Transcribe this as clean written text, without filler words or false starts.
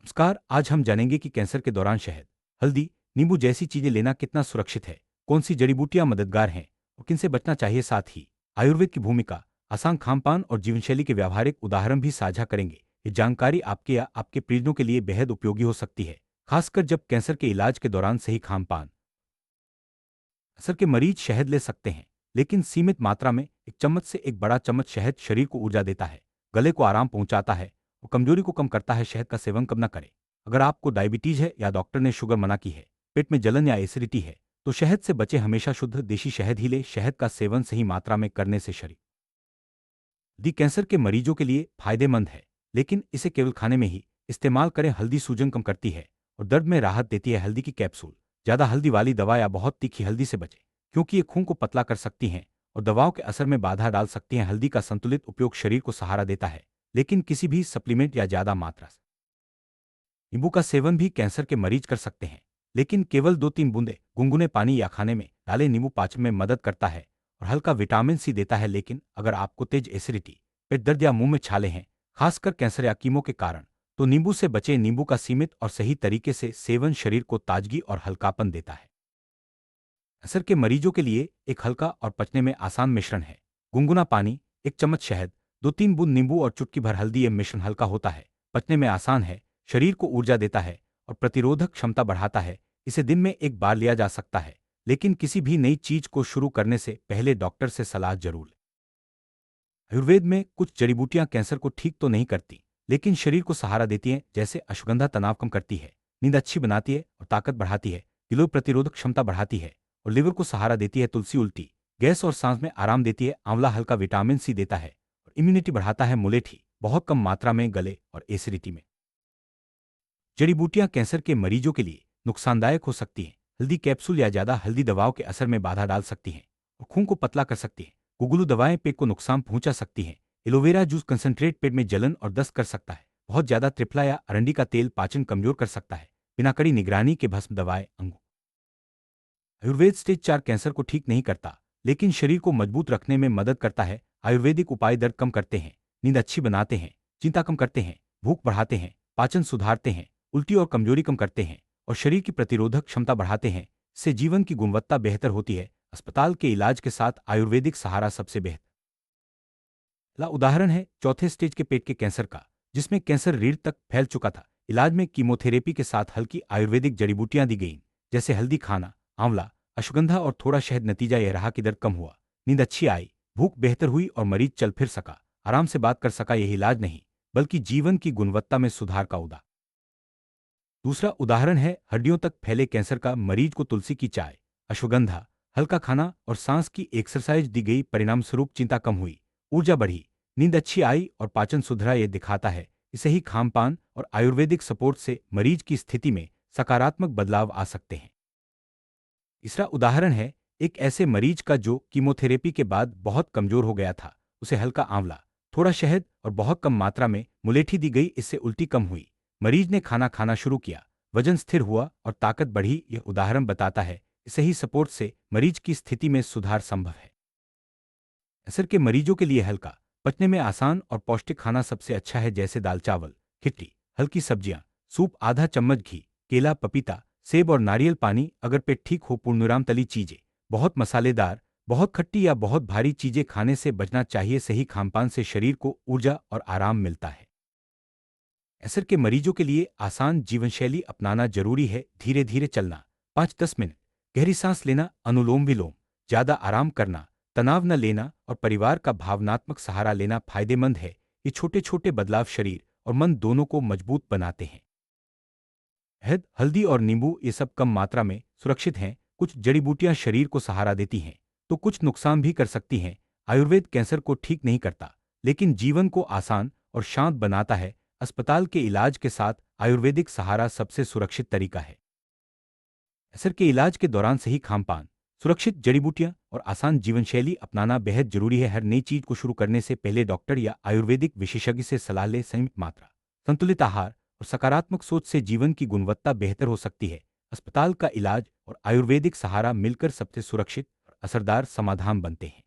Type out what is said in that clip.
नमस्कार। आज हम जानेंगे कि कैंसर के दौरान शहद, हल्दी, नींबू जैसी चीजें लेना कितना सुरक्षित है, कौन सी जड़ी बूटियां मददगार हैं और किनसे बचना चाहिए। साथ ही आयुर्वेद की भूमिका, आसान खानपान और जीवनशैली के व्यावहारिक उदाहरण भी साझा करेंगे। ये जानकारी आपके या आपके प्रियजनों के लिए बेहद उपयोगी हो सकती है, खासकर जब कैंसर के इलाज के दौरान सही खानपान। कैंसर के मरीज शहद ले सकते हैं, लेकिन सीमित मात्रा में। एक चम्मच से एक बड़ा चम्मच शहद शरीर को ऊर्जा देता है, गले को आराम पहुंचाता है और कमजोरी को कम करता है। शहद का सेवन कब न करें। अगर आपको डायबिटीज है या डॉक्टर ने शुगर मना की है, पेट में जलन या एसिडिटी है, तो शहद से बचे। हमेशा शुद्ध देशी शहद ही ले। शहद का सेवन सही मात्रा में करने से शरीर दी कैंसर के मरीजों के लिए फायदेमंद है, लेकिन इसे केवल खाने में ही इस्तेमाल करें। हल्दी सूजन कम करती है और दर्द में राहत देती है। हल्दी की कैप्सूल, ज्यादा हल्दी वाली दवा या बहुत तीखी हल्दी से बचें, क्योंकि ये खून को पतला कर सकती हैं और दवाओं के असर में बाधा डाल सकती हैं। हल्दी का संतुलित उपयोग शरीर को सहारा देता है, लेकिन किसी भी सप्लीमेंट या ज्यादा मात्रा से। नींबू का सेवन भी कैंसर के मरीज कर सकते हैं, लेकिन केवल 2-3 बूंदे गुनगुने पानी या खाने में डाले। नींबू पाचन में मदद करता है और हल्का विटामिन सी देता है, लेकिन अगर आपको तेज एसिडिटी, पेट दर्द या मुंह में छाले हैं, खासकर कैंसर या कीमो के कारण, तो नींबू से बचें। नींबू का सीमित और सही तरीके से सेवन शरीर को ताजगी और हल्कापन देता है। कैंसर के मरीजों के लिए एक हल्का और पचने में आसान मिश्रण है। गुनगुना पानी, 1 चम्मच शहद, 2-3 बूंद नींबू और चुटकी भर हल्दी। यह मिश्रण हल्का होता है, पचने में आसान है, शरीर को ऊर्जा देता है और प्रतिरोधक क्षमता बढ़ाता है। इसे दिन में एक बार लिया जा सकता है, लेकिन किसी भी नई चीज को शुरू करने से पहले डॉक्टर से सलाह जरूर लें। आयुर्वेद में कुछ जड़ी बूटियां कैंसर को ठीक तो नहीं करती, लेकिन शरीर को सहारा देती हैं। जैसे अश्वगंधा तनाव कम करती है, नींद अच्छी बनाती है और ताकत बढ़ाती है। गिलोय प्रतिरोधक क्षमता बढ़ाती है और लिवर को सहारा देती है। तुलसी उल्टी, गैस और सांस में आराम देती है। आंवला हल्का विटामिन सी देता है और इम्यूनिटी बढ़ाता है। मुलेठी बहुत कम मात्रा में गले और एसिडिटी में। जड़ी बूटियां कैंसर के मरीजों के लिए नुकसानदायक हो सकती हैं। हल्दी कैप्सूल या ज्यादा हल्दी दवाओं के असर में बाधा डाल सकती हैं और खून को पतला कर सकती हैं। गुगलू दवाएं पेट को नुकसान पहुंचा सकती हैं। एलोवेरा जूस कंसंट्रेट पेट में जलन और दस्त कर सकता है। बहुत ज्यादा त्रिफला या अरंडी का तेल पाचन कमजोर कर सकता है। बिना कड़ी निगरानी के भस्म दवाएं अंगों। आयुर्वेद स्टेज 4 कैंसर को ठीक नहीं करता, लेकिन शरीर को मजबूत रखने में मदद करता है। आयुर्वेदिक उपाय दर्द कम करते हैं, नींद अच्छी बनाते हैं, चिंता कम करते हैं, भूख बढ़ाते हैं, पाचन सुधारते हैं, उल्टी और कमजोरी कम करते हैं और शरीर की प्रतिरोधक क्षमता बढ़ाते हैं। इससे जीवन की गुणवत्ता बेहतर होती है। अस्पताल के इलाज के साथ आयुर्वेदिक सहारा सबसे बेहतर। ला उदाहरण है चौथे स्टेज के पेट के कैंसर का, जिसमें कैंसर रीढ़ तक फैल चुका था। इलाज में कीमोथेरेपी के साथ हल्की आयुर्वेदिक जड़ी बूटियां दी गईं, जैसे हल्दी खाना, आंवला, अश्वगंधा और थोड़ा शहद। नतीजा यह रहा कि दर्द कम हुआ, नींद अच्छी आई, भूख बेहतर हुई और मरीज चल फिर सका, आराम से बात कर सका। यही इलाज नहीं, बल्कि जीवन की गुणवत्ता में सुधार का उदाहरण। दूसरा उदाहरण है हड्डियों तक फैले कैंसर का। मरीज को तुलसी की चाय, अश्वगंधा, हल्का खाना और सांस की एक्सरसाइज दी गई। परिणाम स्वरूप चिंता कम हुई, ऊर्जा बढ़ी, नींद अच्छी आई और पाचन सुधरा। यह दिखाता है इसे ही खानपान और आयुर्वेदिक सपोर्ट से मरीज की स्थिति में सकारात्मक बदलाव आ सकते हैं। तीसरा उदाहरण है एक ऐसे मरीज का जो कीमोथेरेपी के बाद बहुत कमजोर हो गया था। उसे हल्का आंवला, थोड़ा शहद और बहुत कम मात्रा में मुलेठी दी गई। इससे उल्टी कम हुई, मरीज ने खाना खाना शुरू किया, वजन स्थिर हुआ और ताकत बढ़ी। यह उदाहरण बताता है इसे ही सपोर्ट से मरीज की स्थिति में सुधार संभव है। कैंसर के मरीजों के लिए हल्का, पचने में आसान और पौष्टिक खाना सबसे अच्छा है, जैसे दाल चावल, खिचड़ी, हल्की सब्जियां, सूप, आधा चम्मच घी, केला, पपीता, सेब और नारियल पानी। अगर पेट ठीक हो, पूर्णविराम तली चीजें, बहुत मसालेदार, बहुत खट्टी या बहुत भारी चीजें खाने से बचना चाहिए। सही खानपान से शरीर को ऊर्जा और आराम मिलता है। कैंसर के मरीजों के लिए आसान जीवनशैली अपनाना जरूरी है। धीरे धीरे चलना, 5-10 मिनट, गहरी सांस लेना, अनुलोम विलोम, ज्यादा आराम करना, तनाव न लेना और परिवार का भावनात्मक सहारा लेना फायदेमंद है। ये छोटे छोटे बदलाव शरीर और मन दोनों को मजबूत बनाते हैं। शहद, हल्दी और नींबू ये सब कम मात्रा में सुरक्षित हैं। कुछ जड़ी बूटियां शरीर को सहारा देती हैं, तो कुछ नुकसान भी कर सकती हैं। आयुर्वेद कैंसर को ठीक नहीं करता, लेकिन जीवन को आसान और शांत बनाता है। अस्पताल के इलाज के साथ आयुर्वेदिक सहारा सबसे सुरक्षित तरीका है। कैंसर के इलाज के दौरान सही खानपान, सुरक्षित जड़ी बूटियां और आसान जीवनशैली अपनाना बेहद जरूरी है। हर नई चीज को शुरू करने से पहले डॉक्टर या आयुर्वेदिक विशेषज्ञ से सलाह ले। संयमित मात्रा, संतुलित आहार और सकारात्मक सोच से जीवन की गुणवत्ता बेहतर हो सकती है। अस्पताल का इलाज और आयुर्वेदिक सहारा मिलकर सबसे सुरक्षित और असरदार समाधान बनते हैं।